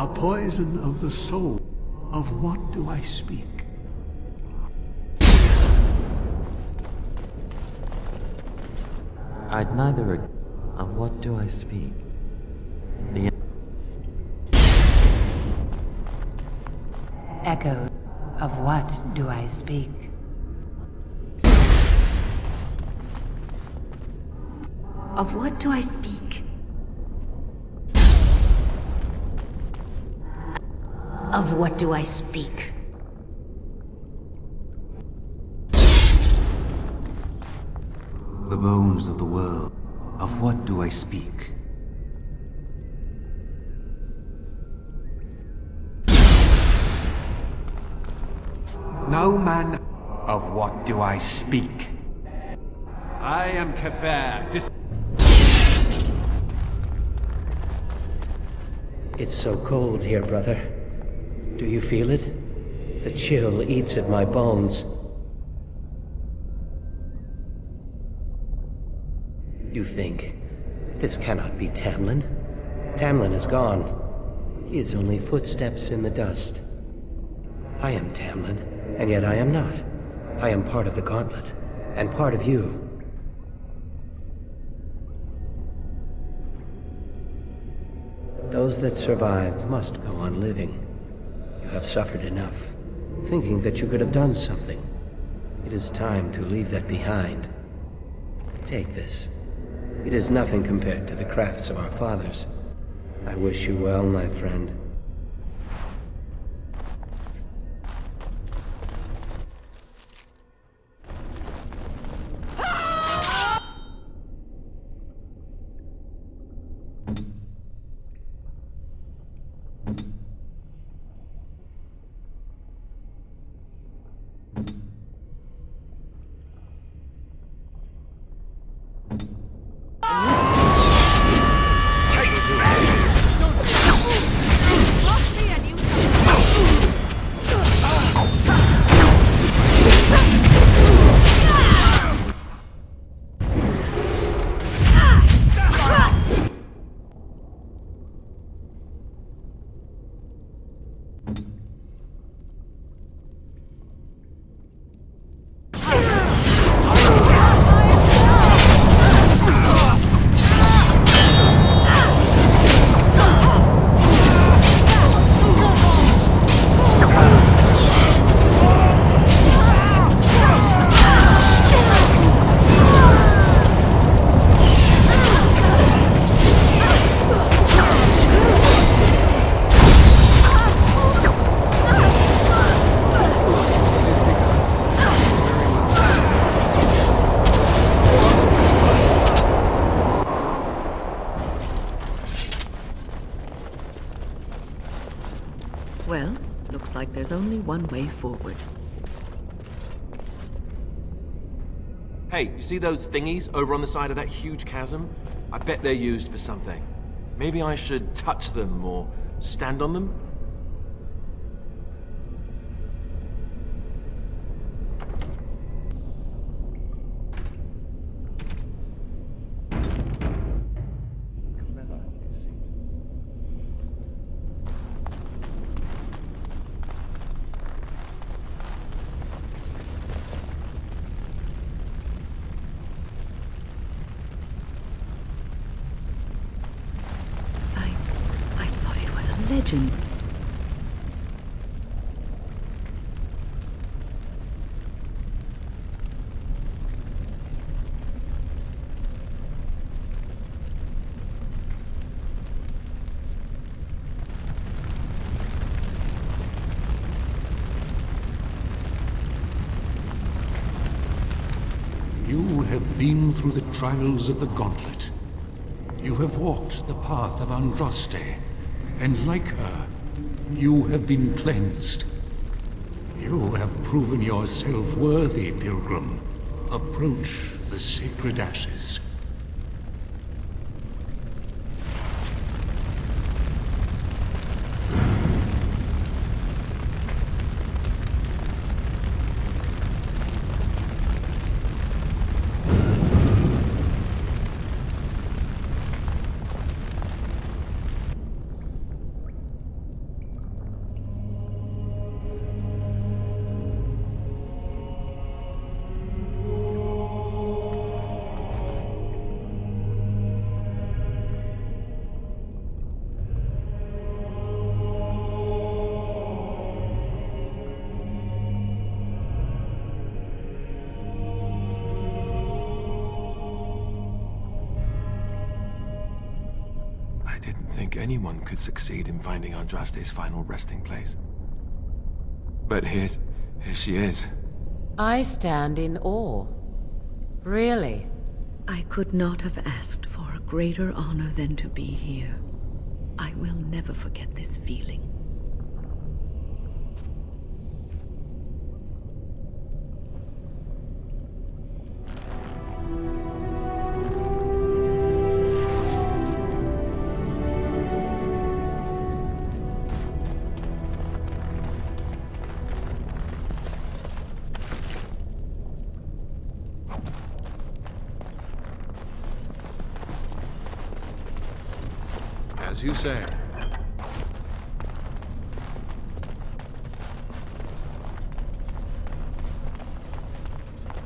A poison of the soul. Of what do I speak? I'd neither agree. Of what do I speak? The Echo. Of what do I speak? Of what do I speak? Of what do I speak? The bones of the world. Of what do I speak? No man. Of what do I speak? I am Cather. It's so cold here, brother. Do you feel it? The chill eats at my bones. You think, this cannot be Tamlin. Tamlin is gone. He is only footsteps in the dust. I am Tamlin, and yet I am not. I am part of the Gauntlet, and part of you. Those that survived must go on living. You have suffered enough, thinking that you could have done something. It is time to leave that behind. Take this. It is nothing compared to the crafts of our fathers. I wish you well, my friend. Well, looks like there's only one way forward. Hey, you see those thingies over on the side of that huge chasm? I bet they're used for something. Maybe I should touch them or stand on them? I thought it was a legend. You have been through the trials of the Gauntlet. You have walked the path of Andraste, and like her, you have been cleansed. You have proven yourself worthy, pilgrim. Approach the sacred ashes. didn't think anyone could succeed in finding Andraste's final resting place. But here she is. I stand in awe. Really? I could not have asked for a greater honor than to be here. I will never forget this feeling. As you say.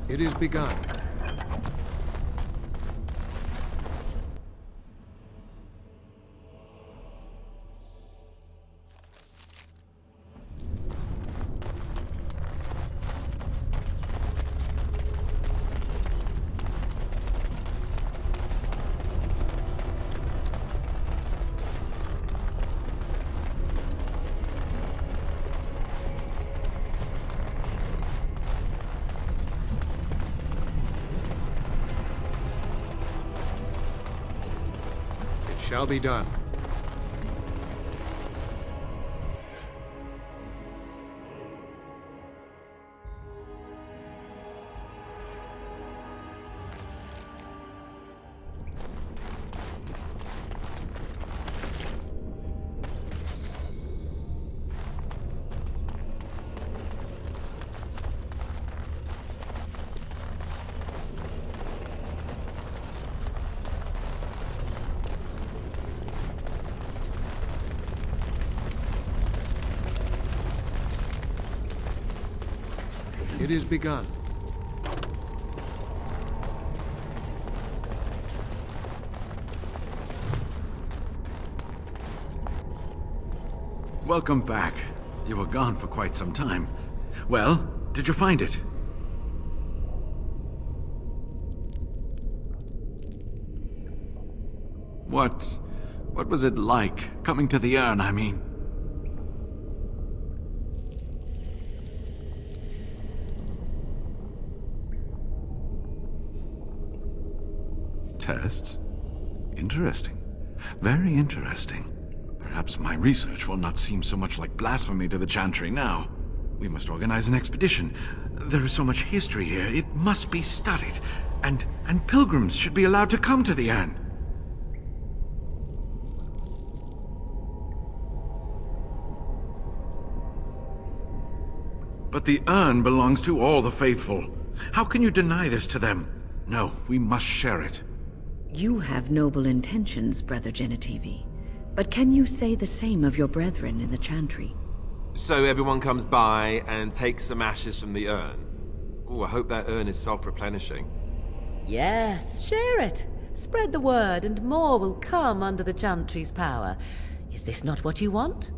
It is begun. Shall be done. It is begun. Welcome back. You were gone for quite some time. Well, did you find it? What was it like, coming to the urn, I mean? Tests? Interesting. Very interesting. Perhaps my research will not seem so much like blasphemy to the Chantry now. We must organize an expedition. There is so much history here, it must be studied. And pilgrims should be allowed to come to the urn. But the urn belongs to all the faithful. How can you deny this to them? No, we must share it. You have noble intentions, Brother Genitivi. But can you say the same of your brethren in the Chantry? So everyone comes by and takes some ashes from the urn. Oh, I hope that urn is self-replenishing. Yes, share it. Spread the word and more will come under the Chantry's power. Is this not what you want?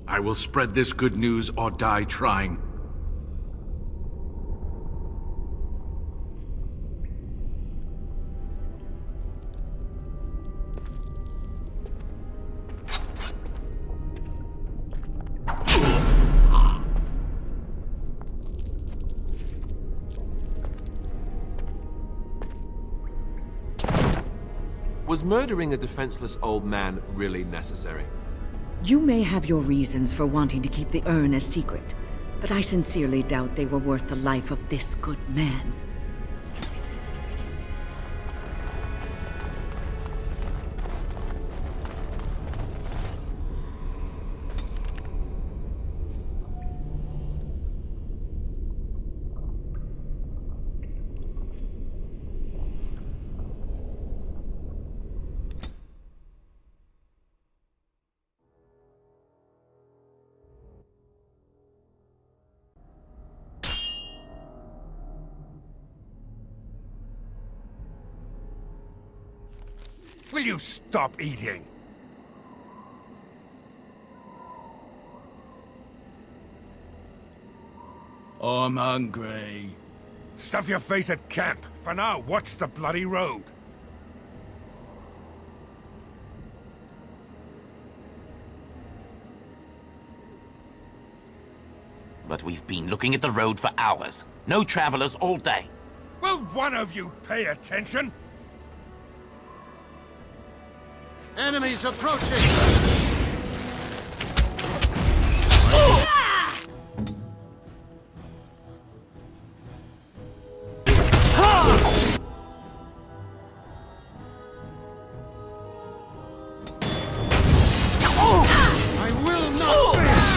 I will spread this good news or die trying. Was murdering a defenseless old man really necessary? You may have your reasons for wanting to keep the urn a secret, but I sincerely doubt they were worth the life of this good man. Will you stop eating? I'm hungry. Stuff your face at camp. For now, watch the bloody road. but we've been looking at the road for hours. No travelers all day. Will one of you pay attention? Enemies approaching! I will not fail!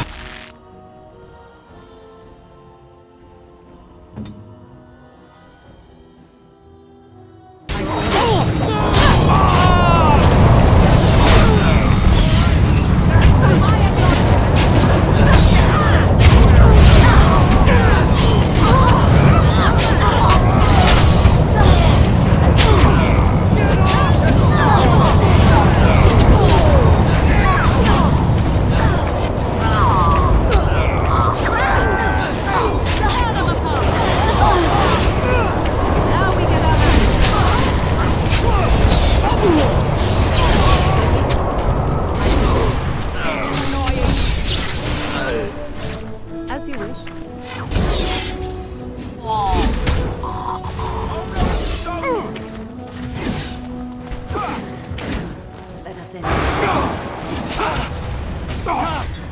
As you wish. Let us end.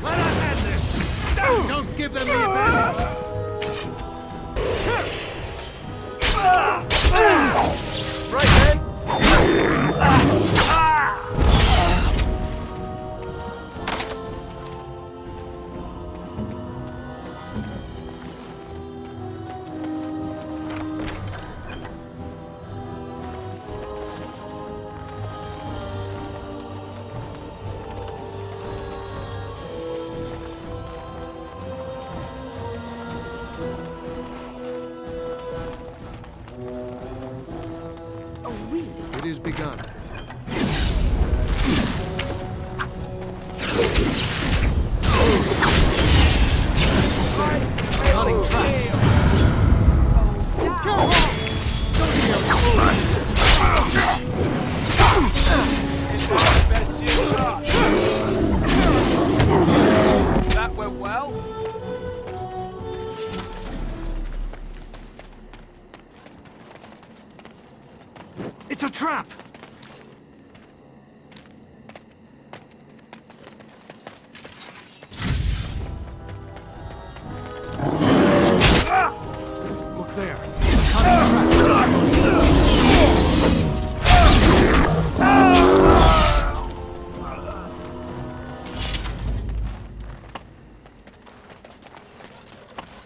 Let us end this! Don't give them the advantage! Right then! It is begun. Cunning trap. Go home! Don't be a fool! Best you got. That went well. It's a trap! Look there.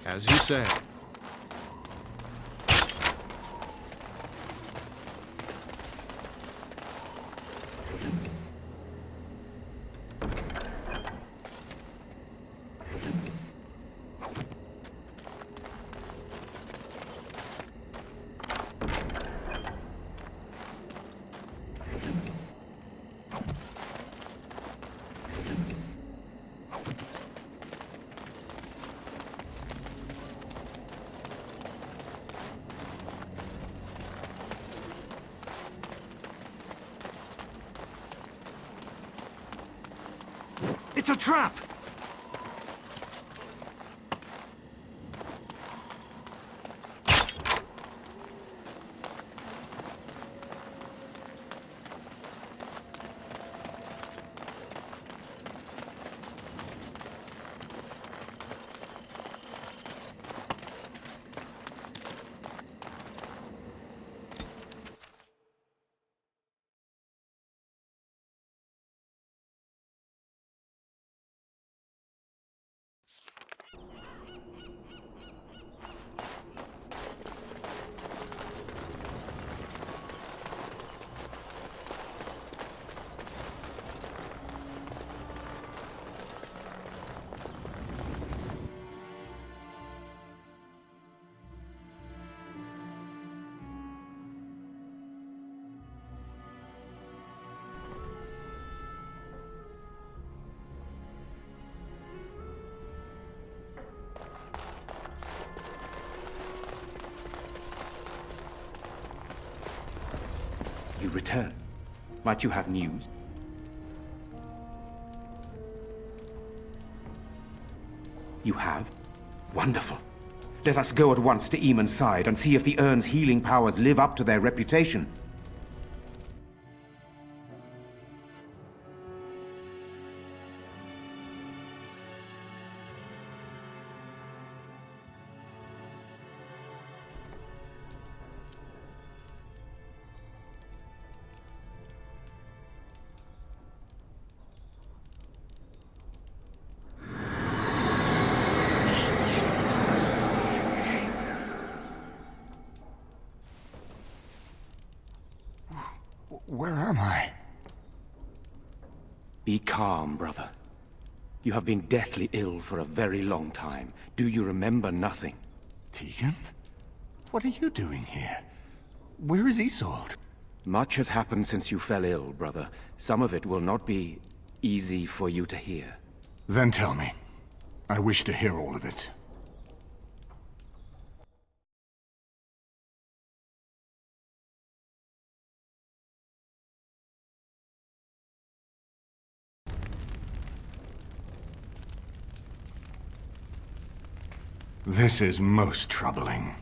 As you say. It's a trap! You return. Might you have news? You have? Wonderful. Let us go at once to Eamon's side and see if the urn's healing powers live up to their reputation. Where am I? Be calm, brother. You have been deathly ill for a very long time. Do you remember nothing? Tegan? What are you doing here? Where is Isolde? Much has happened since you fell ill, brother. Some of it will not be easy for you to hear. Then tell me. I wish to hear all of it. This is most troubling.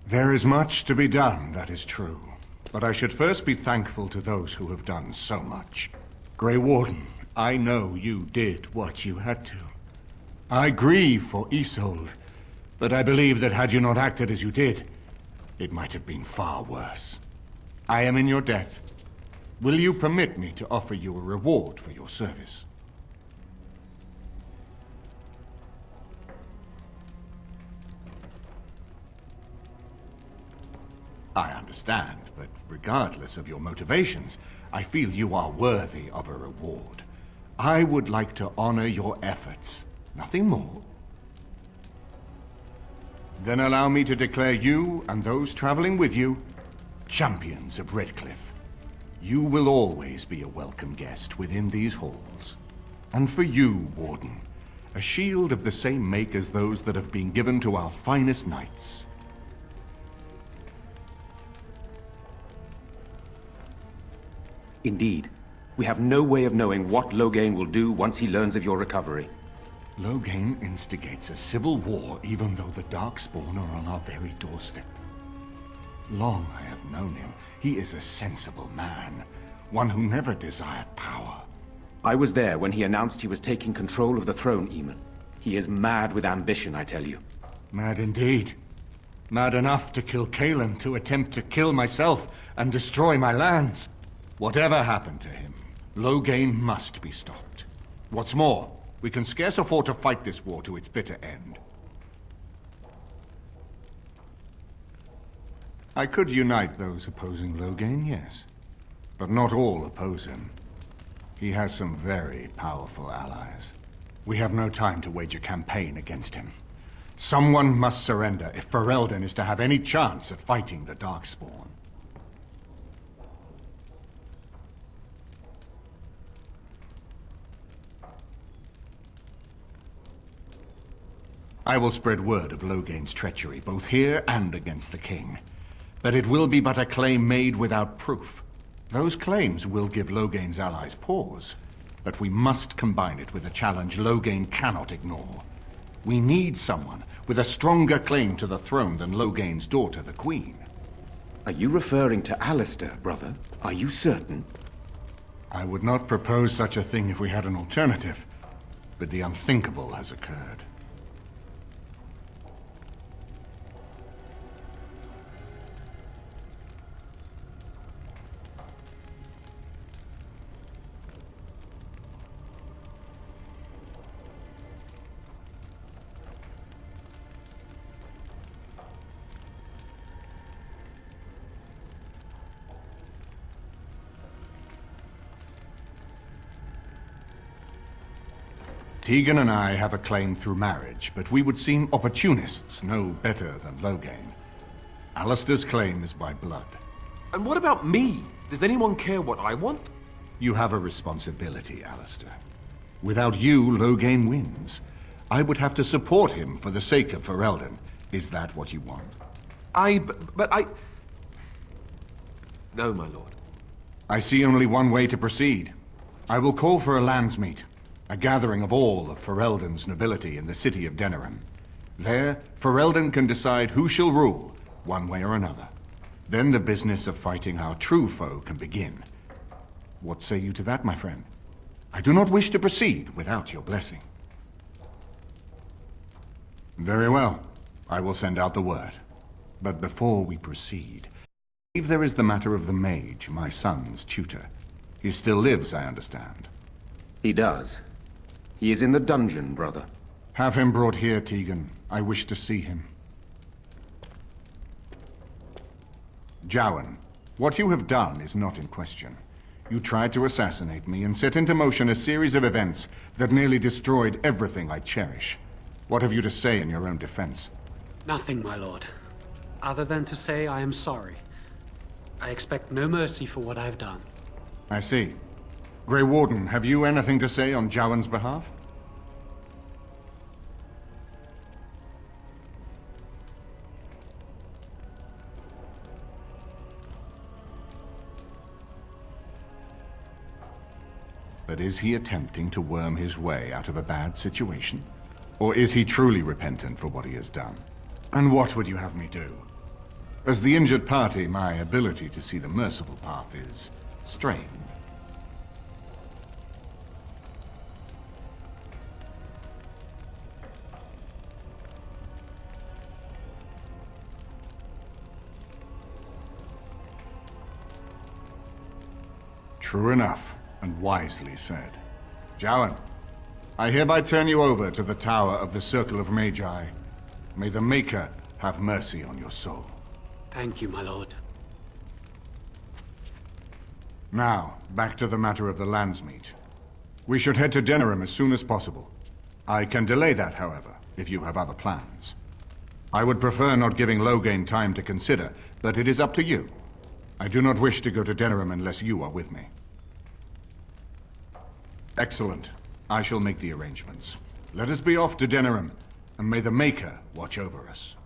There is much to be done, that is true. But I should first be thankful to those who have done so much. Grey Warden, I know you did what you had to. I grieve for Isolde, but I believe that had you not acted as you did, it might have been far worse. I am in your debt. Will you permit me to offer you a reward for your service? I understand, but regardless of your motivations, I feel you are worthy of a reward. I would like to honor your efforts, nothing more. Then allow me to declare you and those traveling with you champions of Redcliffe. You will always be a welcome guest within these halls. And for you, Warden, a shield of the same make as those that have been given to our finest knights. Indeed. We have no way of knowing what Loghain will do once he learns of your recovery. Loghain instigates a civil war even though the Darkspawn are on our very doorstep. Long I have known him. He is a sensible man, one who never desired power. I was there when he announced he was taking control of the throne, Eamon. He is mad with ambition, I tell you. Mad indeed. Mad enough to kill Cailan, to attempt to kill myself and destroy my lands. Whatever happened to him, Loghain must be stopped. What's more, we can scarce afford to fight this war to its bitter end. I could unite those opposing Loghain, yes. But not all oppose him. He has some very powerful allies. We have no time to wage a campaign against him. Someone must surrender if Ferelden is to have any chance at fighting the Darkspawn. I will spread word of Loghain's treachery, both here and against the king. But it will be but a claim made without proof. Those claims will give Loghain's allies pause, but we must combine it with a challenge Loghain cannot ignore. We need someone with a stronger claim to the throne than Loghain's daughter, the Queen. Are you referring to Alistair, brother? Are you certain? I would not propose such a thing if we had an alternative, but the unthinkable has occurred. Tegan and I have a claim through marriage, but we would seem opportunists no better than Loghain. Alistair's claim is by blood. And what about me? Does anyone care what I want? You have a responsibility, Alistair. Without you, Loghain wins. I would have to support him for the sake of Ferelden. Is that what you want? But I... No, my lord. I see only one way to proceed. I will call for a landsmeet. A gathering of all of Ferelden's nobility in the city of Denerim. There, Ferelden can decide who shall rule, one way or another. Then the business of fighting our true foe can begin. What say you to that, my friend? I do not wish to proceed without your blessing. Very well. I will send out the word. But before we proceed, I believe there is the matter of the mage, my son's tutor. He still lives, I understand. He does. He is in the dungeon, brother. Have him brought here, Tegan. I wish to see him. Jowan, what you have done is not in question. You tried to assassinate me and set into motion a series of events that nearly destroyed everything I cherish. What have you to say in your own defense? Nothing, my lord. Other than to say I am sorry. I expect no mercy for what I have done. I see. Grey Warden, have you anything to say on Jowan's behalf? But is he attempting to worm his way out of a bad situation? Or is he truly repentant for what he has done? And what would you have me do? As the injured party, my ability to see the merciful path is strained. True enough, and wisely said. Jowan, I hereby turn you over to the Tower of the Circle of Magi. May the Maker have mercy on your soul. Thank you, my lord. Now, back to the matter of the Landsmeet. We should head to Denerim as soon as possible. I can delay that, however, if you have other plans. I would prefer not giving Loghain time to consider, but it is up to you. I do not wish to go to Denerim unless you are with me. Excellent. I shall make the arrangements. Let us be off to Denerim, and may the Maker watch over us.